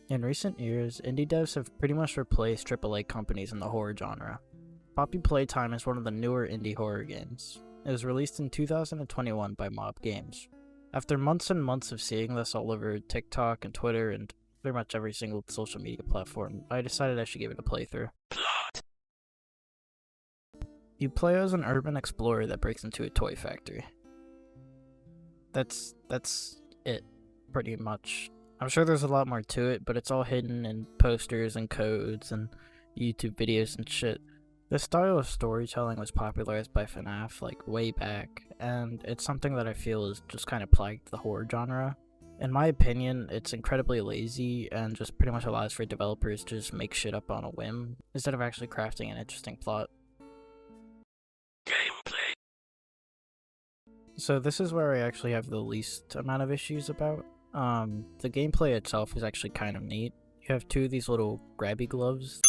In recent years, indie devs have pretty much replaced AAA companies in the horror genre. Poppy Playtime is one of the newer indie horror games. It was released in 2021 by Mob Games. After months and months of seeing this all over TikTok and Twitter and pretty much every single social media platform, I decided I should give it a playthrough. You play as an urban explorer that breaks into a toy factory. That's it, pretty much. I'm sure there's a lot more to it, but it's all hidden in posters and codes and YouTube videos and shit. This style of storytelling was popularized by FNAF like way back, and it's something that I feel is just kind of plagued the horror genre. In my opinion, it's incredibly lazy and just pretty much allows for developers to just make shit up on a whim, instead of actually crafting an interesting plot. Gameplay. So this is where I actually have the least amount of issues about. The gameplay itself is actually kind of neat. You have two of these little grabby gloves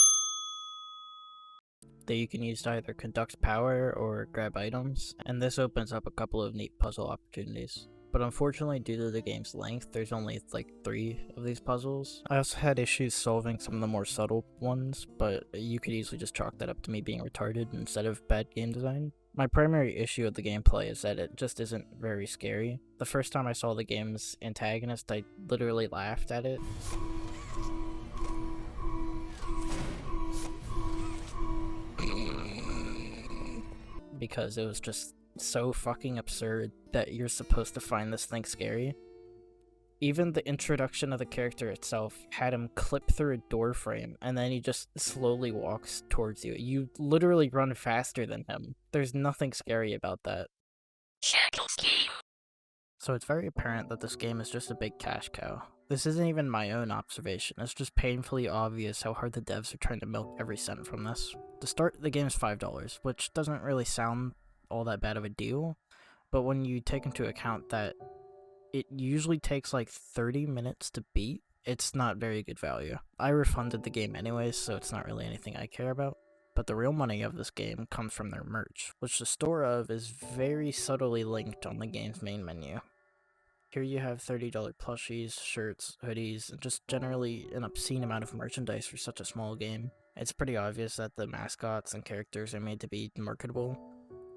that you can use to either conduct power or grab items, and this opens up a couple of neat puzzle opportunities. But unfortunately, due to the game's length, there's only like 3 of these puzzles. I also had issues solving some of the more subtle ones, but you could easily just chalk that up to me being retarded instead of bad game design. My primary issue with the gameplay is that it just isn't very scary. The first time I saw the game's antagonist, I literally laughed at it. Because it was just so fucking absurd that you're supposed to find this thing scary. Even the introduction of the character itself had him clip through a door frame, and then he just slowly walks towards you. You literally run faster than him. There's nothing scary about that. So it's very apparent that this game is just a big cash cow. This isn't even my own observation, it's just painfully obvious how hard the devs are trying to milk every cent from this. To start, the game's $5, which doesn't really sound all that bad of a deal, but when you take into account that it usually takes like 30 minutes to beat, it's not very good value. I refunded the game anyways, so it's not really anything I care about. But the real money of this game comes from their merch, which the store of is very subtly linked on the game's main menu. Here you have $30 plushies, shirts, hoodies, and just generally an obscene amount of merchandise for such a small game. It's pretty obvious that the mascots and characters are made to be marketable,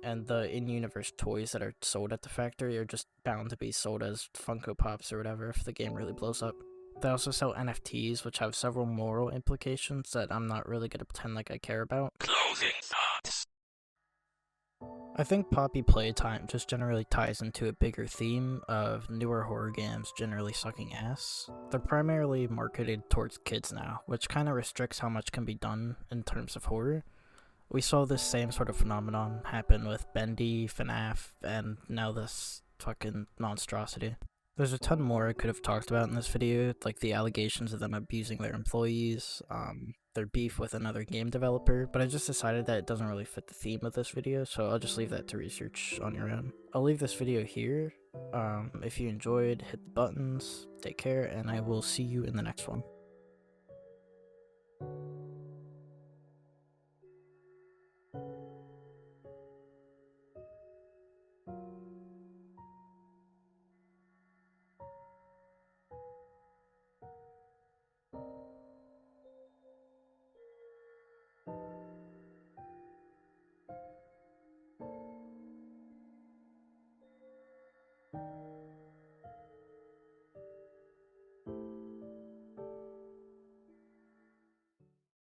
and the in-universe toys that are sold at the factory are just bound to be sold as Funko Pops or whatever if the game really blows up. They also sell NFTs, which have several moral implications that I'm not really going to pretend like I care about. Closing thoughts. I think Poppy Playtime just generally ties into a bigger theme of newer horror games generally sucking ass. They're primarily marketed towards kids now, which kind of restricts how much can be done in terms of horror. We saw this same sort of phenomenon happen with Bendy, FNAF, and now this fucking monstrosity. There's a ton more I could have talked about in this video, like the allegations of them abusing their employees, their beef with another game developer, but I just decided that it doesn't really fit the theme of this video, so I'll just leave that to research on your own. I'll leave this video here. If you enjoyed, hit the buttons, take care, and I will see you in the next one.